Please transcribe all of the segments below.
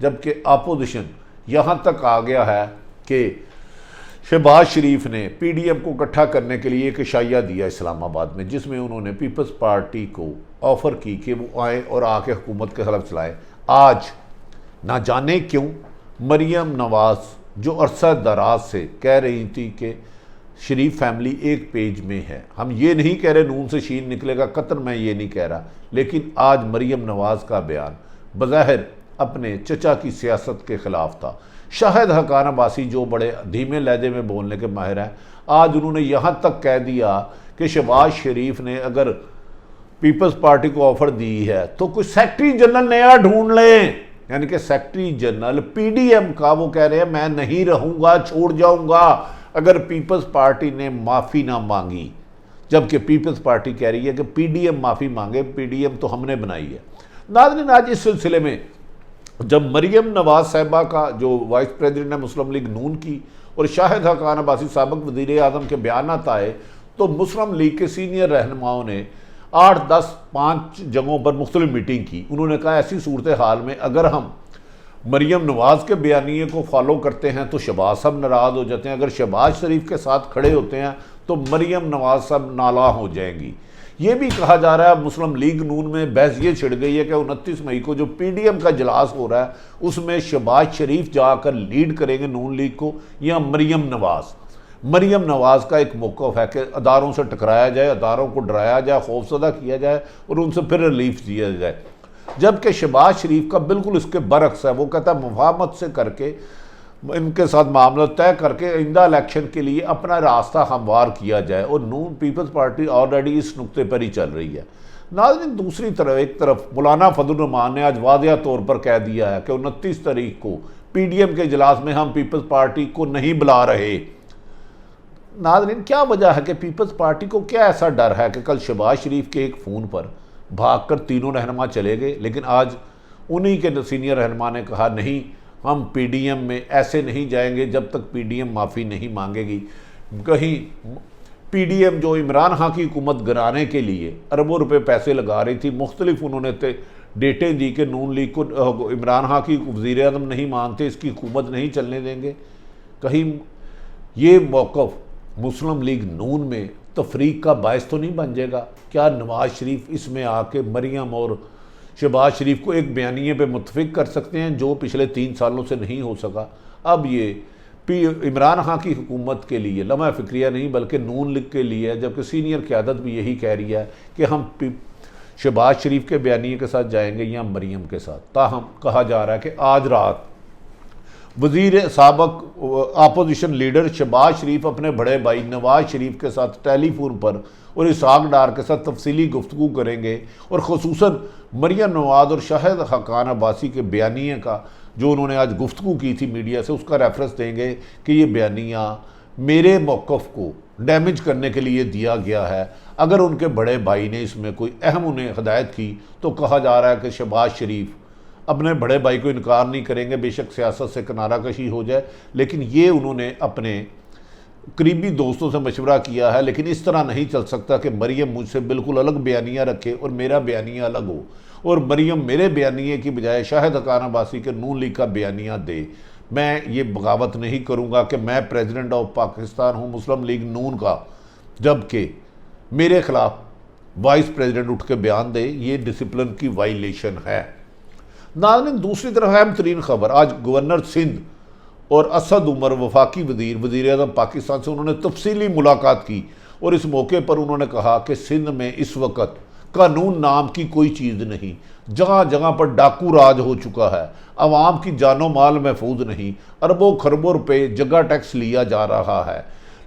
جبکہ اپوزیشن یہاں تک آ گیا ہے کہ شہباز شریف نے پی ڈی ایم کو اکٹھا کرنے کے لیے ایک عشائیہ دیا اسلام آباد میں، جس میں انہوں نے پیپلز پارٹی کو آفر کی کہ وہ آئیں اور آ کے حکومت کے خلاف چلائیں۔ آج نہ جانے کیوں مریم نواز جو عرصہ دراز سے کہہ رہی تھی کہ شریف فیملی ایک پیج میں ہے، ہم یہ نہیں کہہ رہے نون سے شین نکلے گا، قطر میں یہ نہیں کہہ رہا، لیکن آج مریم نواز کا بیان بظاہر اپنے چچا کی سیاست کے خلاف تھا۔ شاہد حقان عباسی جو بڑے دھیمے لہجے میں بولنے کے ماہر ہیں، آج انہوں نے یہاں تک کہہ دیا کہ شہباز شریف نے اگر پیپلز پارٹی کو آفر دی ہے تو کوئی سیکٹری جنرل نیا ڈھونڈ لیں، یعنی کہ secretary general P D M کا وہ کہہ رہے ہیں میں نہیں رہوں گا، چھوڑ جاؤں گا اگر پیپلز پارٹی نے معافی نہ مانگی، جبکہ پیپلز پارٹی کہہ رہی ہے کہ پی ڈی ایم معافی مانگے، پی ڈی ایم تو ہم نے بنائی ہے۔ ناظرین، آج اس سلسلے میں جب مریم نواز صاحبہ کا جو وائس پریزیڈنٹ ہے مسلم لیگ نون کی اور شاہد حقان عباسی سابق وزیر اعظم کے بیانات آئے تو مسلم لیگ کے سینئر رہنماؤں نے 8-10-5 جگہوں پر مختلف میٹنگ کی۔ انہوں نے کہا ایسی صورتحال میں اگر ہم مریم نواز کے بیانیے کو فالو کرتے ہیں تو شہباز صاحب ناراض ہو جاتے ہیں، اگر شہباز شریف کے ساتھ کھڑے ہوتے ہیں تو مریم نواز صاحب نالاں ہو جائیں گی۔ یہ بھی کہا جا رہا ہے مسلم لیگ نون میں بحث یہ چھڑ گئی ہے کہ 29 مئی کو جو پی ڈی ایم کا اجلاس ہو رہا ہے اس میں شہباز شریف جا کر لیڈ کریں گے نون لیگ کو یا مریم نواز۔ مریم نواز کا ایک موقف ہے کہ اداروں سے ٹکرایا جائے، اداروں کو ڈرایا جائے، خوفزدہ کیا جائے اور ان سے پھر ریلیف دیا جائے، جبکہ شہباز شریف کا بالکل اس کے برعکس ہے۔ وہ کہتا ہے مفاہمت سے کر کے ان کے ساتھ معاملہ طے کر کے آئندہ الیکشن کے لیے اپنا راستہ ہموار کیا جائے، اور نون پیپلز پارٹی آلریڈی اس نقطے پر ہی چل رہی ہے۔ ناظرین، دوسری طرف ایک طرف مولانا فضل الرحمان نے آج واضح طور پر کہہ دیا ہے کہ 29 تاریخ کو پی ڈی ایم کے اجلاس میں ہم پیپلز پارٹی کو نہیں بلا رہے۔ ناظرین، کیا وجہ ہے کہ پیپلز پارٹی کو کیا ایسا ڈر ہے کہ کل شہباز شریف کے ایک فون پر بھاگ کر تینوں رہنما چلے گئے، لیکن آج انہی کے سینئر رہنما نے کہا نہیں ہم پی ڈی ایم میں ایسے نہیں جائیں گے جب تک پی ڈی ایم معافی نہیں مانگے گی۔ کہیں پی ڈی ایم جو عمران خان کی حکومت گرانے کے لیے اربوں روپے پیسے لگا رہی تھی، مختلف انہوں نے ڈیٹیں دی کہ نون لیگ کو عمران خان کی وزیر اعظم نہیں مانتے، اس کی حکومت نہیں چلنے دیں گے، کہیں یہ موقف مسلم لیگ نون میں تفریق کا باعث تو نہیں بن جائے گا؟ کیا نواز شریف اس میں آ کے مریم اور شہباز شریف کو ایک بیانیے پہ متفق کر سکتے ہیں جو پچھلے 3 سالوں سے نہیں ہو سکا؟ اب یہ عمران خان کی حکومت کے لیے لمحہ فکریہ نہیں بلکہ نون لیگ کے لیے ہے، جبکہ سینئر قیادت بھی یہی کہہ رہی ہے کہ ہم شہباز شریف کے بیانیے کے ساتھ جائیں گے یا مریم کے ساتھ۔ تاہم کہا جا رہا ہے کہ آج رات سابق اپوزیشن لیڈر شہباز شریف اپنے بڑے بھائی نواز شریف کے ساتھ ٹیلی فون پر اور اسحاق ڈار کے ساتھ تفصیلی گفتگو کریں گے، اور خصوصاً مریم نواز اور شاہد حقان عباسی کے بیانیے کا جو انہوں نے آج گفتگو کی تھی میڈیا سے، اس کا ریفرنس دیں گے کہ یہ بیانیہ میرے موقف کو ڈیمیج کرنے کے لیے دیا گیا ہے۔ اگر ان کے بڑے بھائی نے اس میں کوئی اہم انہیں ہدایت کی تو کہا جا رہا ہے کہ شہباز شریف اپنے بڑے بھائی کو انکار نہیں کریں گے، بے شک سیاست سے کنارہ کشی ہو جائے، لیکن یہ انہوں نے اپنے قریبی دوستوں سے مشورہ کیا ہے۔ لیکن اس طرح نہیں چل سکتا کہ مریم مجھ سے بالکل الگ بیانیہ رکھے اور میرا بیانیہ الگ ہو، اور مریم میرے بیانیے کی بجائے شاہد حقان عباسی کے نون لیگ کا بیانیہ دے۔ میں یہ بغاوت نہیں کروں گا کہ میں پریزیڈنٹ آف پاکستان ہوں مسلم لیگ نون کا، جبکہ میرے خلاف وائس پریزیڈنٹ اٹھ کے بیان دے، یہ ڈسپلن کی وائلیشن ہے۔ ناظرین، دوسری طرف اہم ترین خبر، آج گورنر سندھ اور اسد عمر وفاقی وزیر اعظم پاکستان سے انہوں نے تفصیلی ملاقات کی، اور اس موقع پر انہوں نے کہا کہ سندھ میں اس وقت قانون نام کی کوئی چیز نہیں، جگہ جگہ پر ڈاکو راج ہو چکا ہے، عوام کی جان و مال محفوظ نہیں، اربوں خربوں روپے جگہ ٹیکس لیا جا رہا ہے۔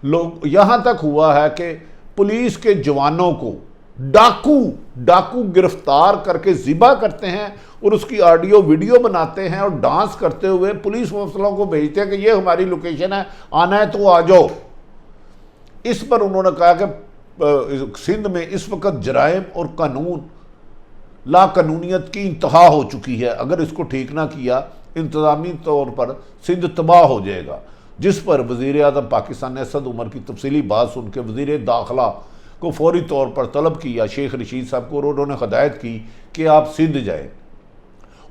لوگ یہاں تک ہوا ہے کہ پولیس کے جوانوں کو ڈاکو گرفتار کر کے ذبح کرتے ہیں اور اس کی آڈیو ویڈیو بناتے ہیں اور ڈانس کرتے ہوئے پولیس مفصلوں کو بھیجتے ہیں کہ یہ ہماری لوکیشن ہے، آنا ہے تو آ جاؤ۔ اس پر انہوں نے کہا کہ سندھ میں اس وقت جرائم اور قانون لا قانونیت کی انتہا ہو چکی ہے، اگر اس کو ٹھیک نہ کیا انتظامی طور پر سندھ تباہ ہو جائے گا، جس پر وزیر اعظم پاکستان نے اسد عمر کی تفصیلی بات سن کے وزیر داخلہ کو فوری طور پر طلب کیا شیخ رشید صاحب کو، اور انہوں نے ہدایت کی کہ آپ سندھ جائیں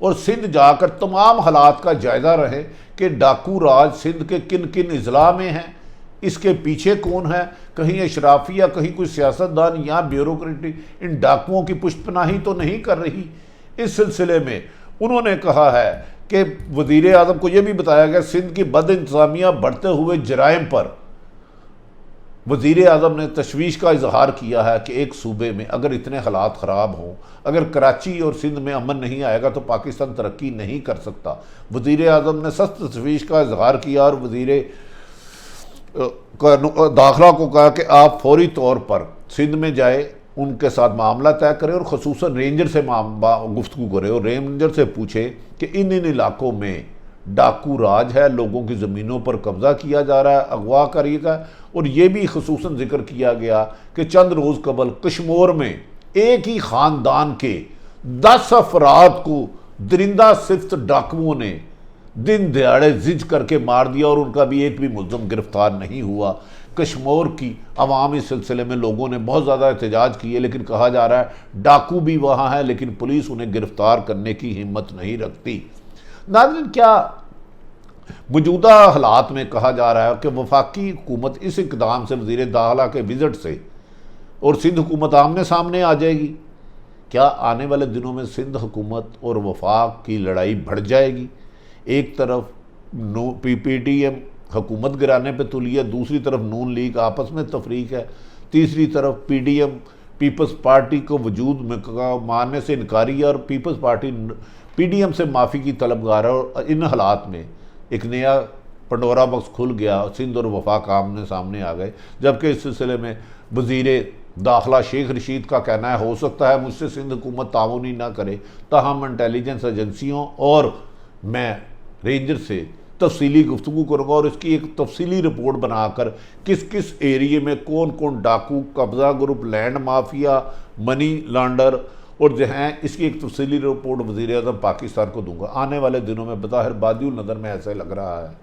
اور سندھ جا کر تمام حالات کا جائزہ رہے کہ ڈاکو راج سندھ کے کن کن اضلاع میں ہیں، اس کے پیچھے کون ہے، کہیں اشرافیہ، کہیں کوئی سیاستدان یا بیوروکریٹ ان ڈاکوؤں کی پشت پناہی تو نہیں کر رہی۔ اس سلسلے میں انہوں نے کہا ہے کہ وزیر اعظم کو یہ بھی بتایا گیا سندھ کی بد انتظامیہ بڑھتے ہوئے جرائم پر وزیر اعظم نے تشویش کا اظہار کیا ہے کہ ایک صوبے میں اگر اتنے حالات خراب ہوں، اگر کراچی اور سندھ میں امن نہیں آئے گا تو پاکستان ترقی نہیں کر سکتا۔ وزیر اعظم نے سخت تشویش کا اظہار کیا اور وزیر داخلہ کو کہا کہ آپ فوری طور پر سندھ میں جائے، ان کے ساتھ معاملہ طے کرے اور خصوصاً رینجر سے گفتگو کرے اور رینجر سے پوچھے کہ ان علاقوں میں ڈاکو راج ہے، لوگوں کی زمینوں پر قبضہ کیا جا رہا ہے، اغوا کریے گا۔ اور یہ بھی خصوصاً ذکر کیا گیا کہ چند روز قبل کشمور میں ایک ہی خاندان کے 10 افراد کو درندہ صفت ڈاکوؤں نے دن دیہڑے زج کر کے مار دیا اور ان کا بھی ایک بھی ملزم گرفتار نہیں ہوا۔ کشمور کی عوام اس سلسلے میں لوگوں نے بہت زیادہ احتجاج کیے، لیکن کہا جا رہا ہے ڈاکو بھی وہاں ہے لیکن پولیس انہیں گرفتار کرنے کی ہمت نہیں رکھتی۔ ناظرین، کیا موجودہ حالات میں کہا جا رہا ہے کہ وفاقی حکومت اس اقدام سے، وزیر داخلہ کے وزٹ سے، اور سندھ حکومت آمنے سامنے آ جائے گی؟ کیا آنے والے دنوں میں سندھ حکومت اور وفاق کی لڑائی بڑھ جائے گی؟ ایک طرف پی ٹی ایم حکومت گرانے پہ تلی ہے، دوسری طرف نون لیگ آپس میں تفریق ہے، تیسری طرف P D M Peoples Party کو وجود میں ماننے سے انکاری ہے اور Peoples Party P D M سے معافی کی طلبگار ہے۔ اور ان حالات میں ایک نیا پنڈورا باکس کھل گیا، سندھ اور وفاق آمنے سامنے آ گئے، جبکہ اس سلسلے میں وزیر داخلہ شیخ رشید کا کہنا ہے ہو سکتا ہے مجھ سے سندھ حکومت تعاون ہی نہ کرے، تاہم انٹیلیجنس ایجنسیوں اور میں رینجر سے تفصیلی گفتگو کروں گا اور اس کی ایک تفصیلی رپورٹ بنا کر کس کس ایریے میں کون کون ڈاکو، قبضہ گروپ، لینڈ مافیا، منی لانڈر اور جو ہیں، اس کی ایک تفصیلی رپورٹ وزیر اعظم پاکستان کو دوں گا۔ آنے والے دنوں میں بظاہر بادی النظر میں ایسے لگ رہا ہے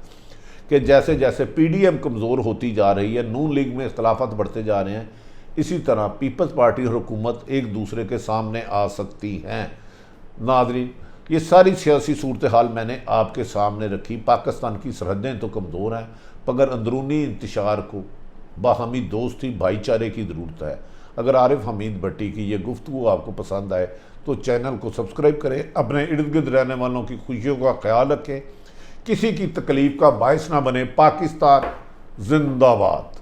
کہ جیسے جیسے پی ڈی ایم کمزور ہوتی جا رہی ہے، نون لیگ میں اختلافات بڑھتے جا رہے ہیں، اسی طرح پیپلز پارٹی اور حکومت ایک دوسرے کے سامنے آ سکتی ہیں۔ ناظرین، یہ ساری سیاسی صورتحال میں نے آپ کے سامنے رکھی۔ پاکستان کی سرحدیں تو کمزور ہیں مگر اندرونی انتشار کو باہمی دوستی، بھائی چارے کی ضرورت ہے۔ اگر عارف حمید بھٹی کی یہ گفتگو آپ کو پسند آئے تو چینل کو سبسکرائب کریں، اپنے ارد گرد رہنے والوں کی خوشیوں کا خیال رکھیں، کسی کی تکلیف کا باعث نہ بنے۔ پاکستان زندہ باد۔